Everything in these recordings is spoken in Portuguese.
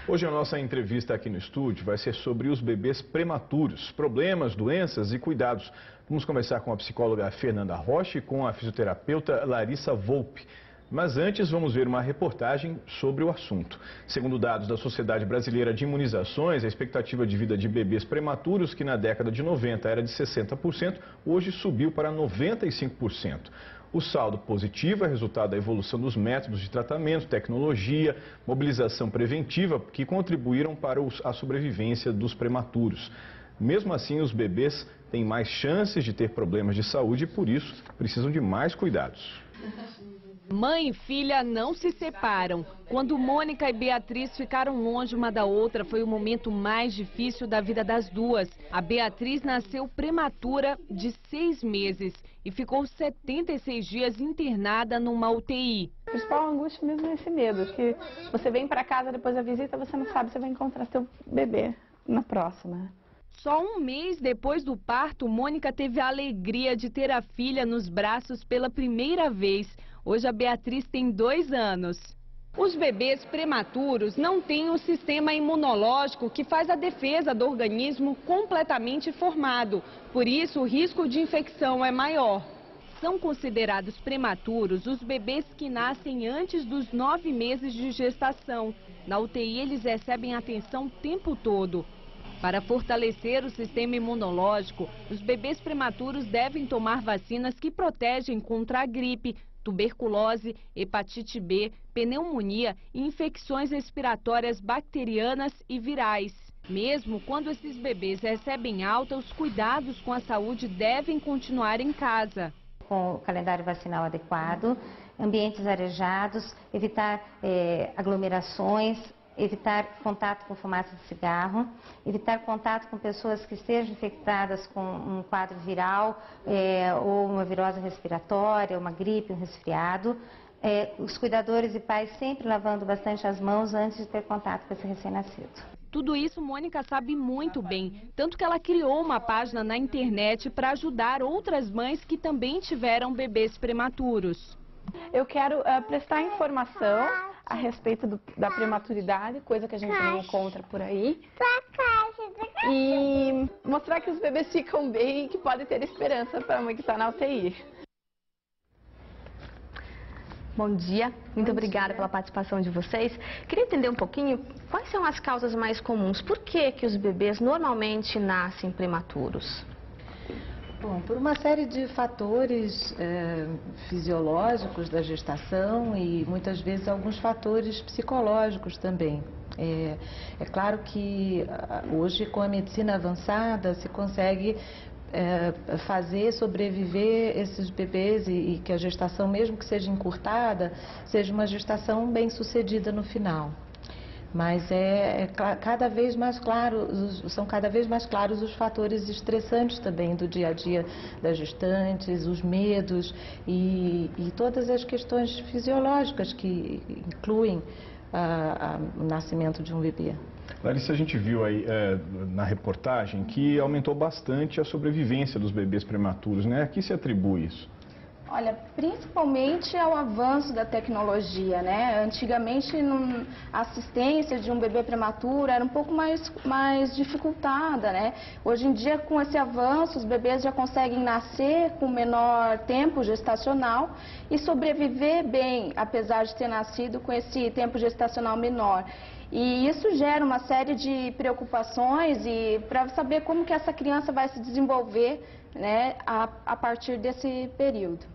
Hoje a nossa entrevista aqui no estúdio vai ser sobre os bebês prematuros, problemas, doenças e cuidados. Vamos conversar com a psicóloga Fernanda Rocha e com a fisioterapeuta Larissa Volpe. Mas antes vamos ver uma reportagem sobre o assunto. Segundo dados da Sociedade Brasileira de Imunizações, a expectativa de vida de bebês prematuros, que na década de 90 era de 60%, hoje subiu para 95%. O saldo positivo é resultado da evolução dos métodos de tratamento, tecnologia, mobilização preventiva, que contribuíram para a sobrevivência dos prematuros. Mesmo assim, os bebês têm mais chances de ter problemas de saúde e, por isso, precisam de mais cuidados. Mãe e filha não se separam. Quando Mônica e Beatriz ficaram longe uma da outra, foi o momento mais difícil da vida das duas. A Beatriz nasceu prematura de 6 meses e ficou 76 dias internada numa UTI. A principal angústia mesmo é esse medo, que você vem para casa depois da visita, você não sabe se vai encontrar seu bebê na próxima. Só um mês depois do parto, Mônica teve a alegria de ter a filha nos braços pela primeira vez. Hoje a Beatriz tem 2 anos. Os bebês prematuros não têm um sistema imunológico que faz a defesa do organismo completamente formado. Por isso, o risco de infecção é maior. São considerados prematuros os bebês que nascem antes dos 9 meses de gestação. Na UTI, eles recebem atenção o tempo todo. Para fortalecer o sistema imunológico, os bebês prematuros devem tomar vacinas que protegem contra a gripe, tuberculose, hepatite B, pneumonia e infecções respiratórias bacterianas e virais. Mesmo quando esses bebês recebem alta, os cuidados com a saúde devem continuar em casa. Com o calendário vacinal adequado, ambientes arejados, evitar aglomerações, evitar contato com fumaça de cigarro, evitar contato com pessoas que estejam infectadas com um quadro viral ou uma virose respiratória, uma gripe, um resfriado. Os cuidadores e pais sempre lavando bastante as mãos antes de ter contato com esse recém-nascido. Tudo isso Mônica sabe muito bem, tanto que ela criou uma página na internet para ajudar outras mães que também tiveram bebês prematuros. Eu quero prestar informação a respeito da prematuridade, coisa que a gente não encontra por aí. E mostrar que os bebês ficam bem e que pode ter esperança para a mãe que está na UTI. Bom dia, muito obrigada pela participação de vocês. Queria entender um pouquinho quais são as causas mais comuns. Por que os bebês normalmente nascem prematuros? Bom, por uma série de fatores fisiológicos da gestação e muitas vezes alguns fatores psicológicos também. É claro que hoje com a medicina avançada se consegue fazer sobreviver esses bebês e que a gestação, mesmo que seja encurtada, seja uma gestação bem sucedida no final. Mas cada vez mais claro, são cada vez mais claros os fatores estressantes também do dia a dia das gestantes, os medos e todas as questões fisiológicas que incluem o nascimento de um bebê. Larissa, a gente viu aí na reportagem que aumentou bastante a sobrevivência dos bebês prematuros, né? A que se atribui isso? Olha, principalmente ao avanço da tecnologia, né? Antigamente a assistência de um bebê prematuro era um pouco mais dificultada, né? Hoje em dia, com esse avanço, os bebês já conseguem nascer com menor tempo gestacional e sobreviver bem, apesar de ter nascido com esse tempo gestacional menor. E isso gera uma série de preocupações e para saber como que essa criança vai se desenvolver, né, a partir desse período.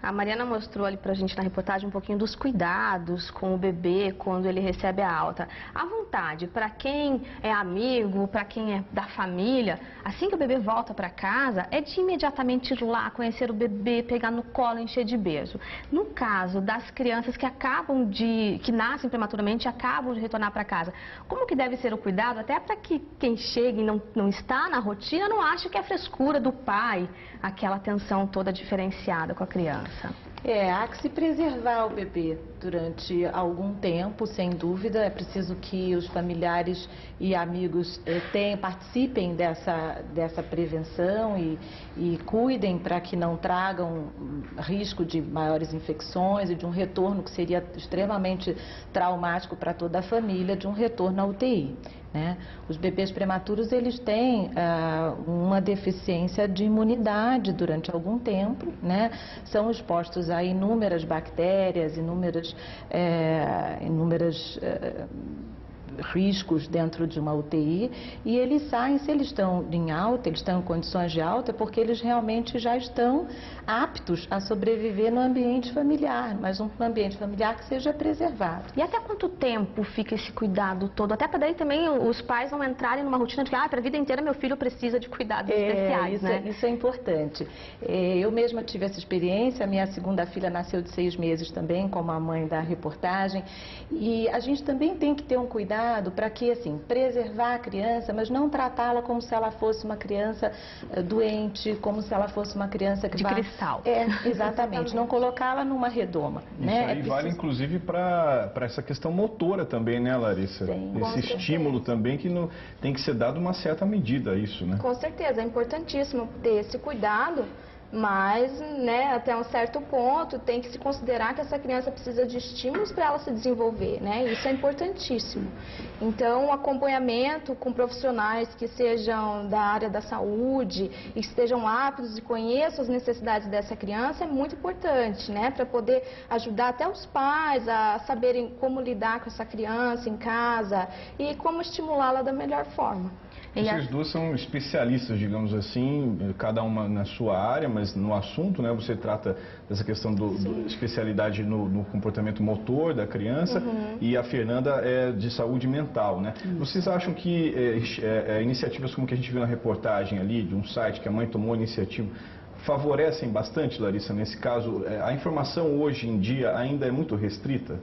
A Mariana mostrou ali pra gente na reportagem um pouquinho dos cuidados com o bebê quando ele recebe a alta. À vontade, para quem é amigo, para quem é da família, assim que o bebê volta para casa, é de imediatamente ir lá conhecer o bebê, pegar no colo, encher de beijo. No caso das crianças que nascem prematuramente e acabam de retornar para casa, como que deve ser o cuidado, até para que quem chega e não está na rotina não ache que é frescura do pai, aquela atenção toda diferenciada com a criança? Há que se preservar o bebê durante algum tempo, sem dúvida. É preciso que os familiares e amigos participem dessa prevenção e cuidem para que não tragam risco de maiores infecções e de um retorno que seria extremamente traumático para toda a família, de um retorno à UTI. Né? Os bebês prematuros, eles têm uma deficiência de imunidade durante algum tempo, né? São expostos a inúmeras bactérias, inúmeros riscos dentro de uma UTI, e eles saem, se eles estão em alta, eles estão em condições de alta, porque eles realmente já estão aptos a sobreviver no ambiente familiar, mas um ambiente familiar que seja preservado. E até quanto tempo fica esse cuidado todo? Até para daí também os pais não entrarem numa rotina de que para a vida inteira meu filho precisa de cuidados especiais, né? Isso é importante. Eu mesma tive essa experiência, a minha segunda filha nasceu de 6 meses também, como a mãe da reportagem, e a gente também tem que ter um cuidado para que, assim, preservar a criança, mas não tratá-la como se ela fosse uma criança doente, como se ela fosse uma criança que de cristal. Exatamente. Não colocá-la numa redoma. Isso né? aí vale, inclusive, para essa questão motora também, né, Larissa? Sim, esse estímulo também que tem que ser dado uma certa medida a isso, né? Com certeza, é importantíssimo ter esse cuidado. Mas, né, até um certo ponto, tem que se considerar que essa criança precisa de estímulos para ela se desenvolver, né? Isso é importantíssimo. Então, o acompanhamento com profissionais que sejam da área da saúde e que estejam aptos e conheçam as necessidades dessa criança é muito importante, né? Para poder ajudar até os pais a saberem como lidar com essa criança em casa e como estimulá-la da melhor forma. Vocês duas são especialistas, digamos assim, cada uma na sua área, mas no assunto, né? Você trata dessa questão da especialidade no comportamento motor da criança e a Fernanda é de saúde mental, né? Vocês acham que iniciativas como que a gente viu na reportagem ali, de um site que a mãe tomou a iniciativa, favorecem bastante, Larissa, nesse caso? A informação hoje em dia ainda é muito restrita?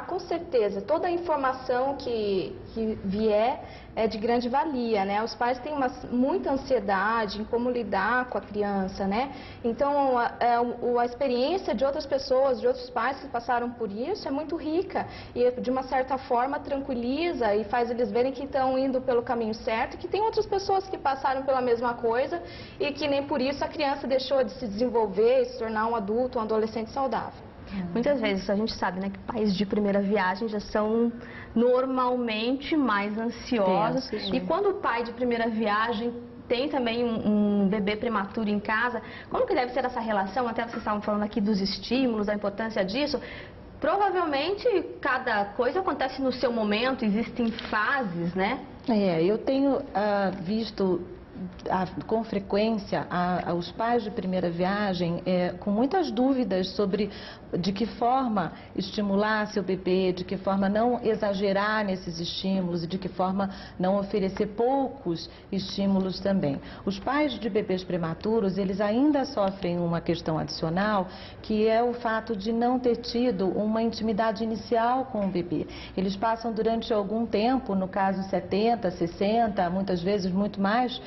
Com certeza. Toda a informação que vier é de grande valia, né? Os pais têm muita ansiedade em como lidar com a criança, né? Então, a experiência de outras pessoas, de outros pais que passaram por isso é muito rica e, de uma certa forma, tranquiliza e faz eles verem que estão indo pelo caminho certo, que tem outras pessoas que passaram pela mesma coisa e que nem por isso a criança deixou de se desenvolver e se tornar um adulto, um adolescente saudável. Muitas vezes a gente sabe, né, que pais de primeira viagem já são normalmente mais ansiosos. E quando o pai de primeira viagem tem também um bebê prematuro em casa, como que deve ser essa relação? Até vocês estavam falando aqui dos estímulos, da importância disso. Provavelmente cada coisa acontece no seu momento, existem fases, né? Eu tenho visto com frequência os pais de primeira viagem com muitas dúvidas sobre de que forma estimular seu bebê, de que forma não exagerar nesses estímulos e de que forma não oferecer poucos estímulos também. Os pais de bebês prematuros, eles ainda sofrem uma questão adicional, que é o fato de não ter tido uma intimidade inicial com o bebê. Eles passam durante algum tempo, no caso 70, 60, muitas vezes muito mais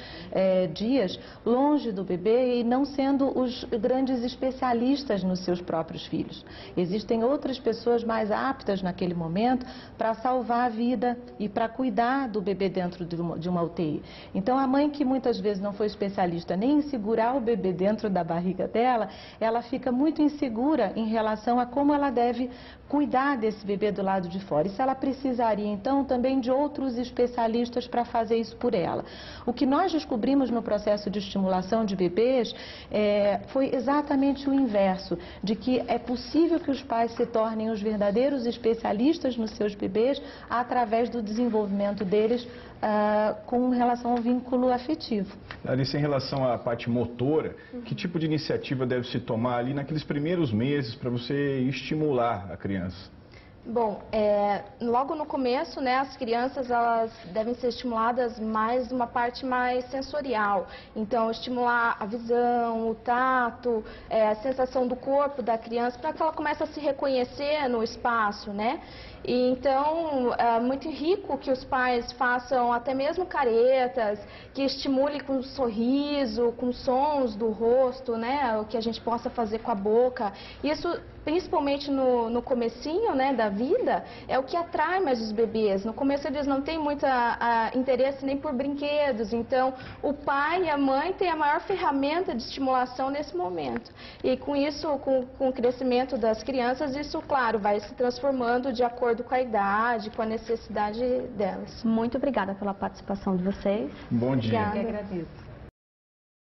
dias, longe do bebê e não sendo os grandes especialistas nos seus próprios filhos. Existem outras pessoas mais aptas naquele momento para salvar a vida e para cuidar do bebê dentro de uma UTI. Então, a mãe que muitas vezes não foi especialista nem em segurar o bebê dentro da barriga dela, ela fica muito insegura em relação a como ela deve cuidar desse bebê do lado de fora. E se ela precisaria, então, também de outros especialistas para fazer isso por ela. O que nós descobrimos no processo de estimulação de bebês foi exatamente o inverso, de que é possível que os pais se tornem os verdadeiros especialistas nos seus bebês através do desenvolvimento deles com relação ao vínculo afetivo. Larissa, em relação à parte motora, que tipo de iniciativa deve se tomar ali naqueles primeiros meses para você estimular a criança? Bom, logo no começo, né, as crianças elas devem ser estimuladas mais uma parte mais sensorial. Então, estimular a visão, o tato, a sensação do corpo da criança, para que ela comece a se reconhecer no espaço, né? E, então, é muito rico que os pais façam até mesmo caretas, que estimule com o sorriso, com sons do rosto, né, o que a gente possa fazer com a boca. Isso, principalmente no comecinho, né, da vida, é o que atrai mais os bebês. No começo eles não têm muito interesse nem por brinquedos, então o pai e a mãe têm a maior ferramenta de estimulação nesse momento. E com isso, com o crescimento das crianças, isso, claro, vai se transformando de acordo com a idade, com a necessidade delas. Muito obrigada pela participação de vocês. Bom dia. Eu que agradeço.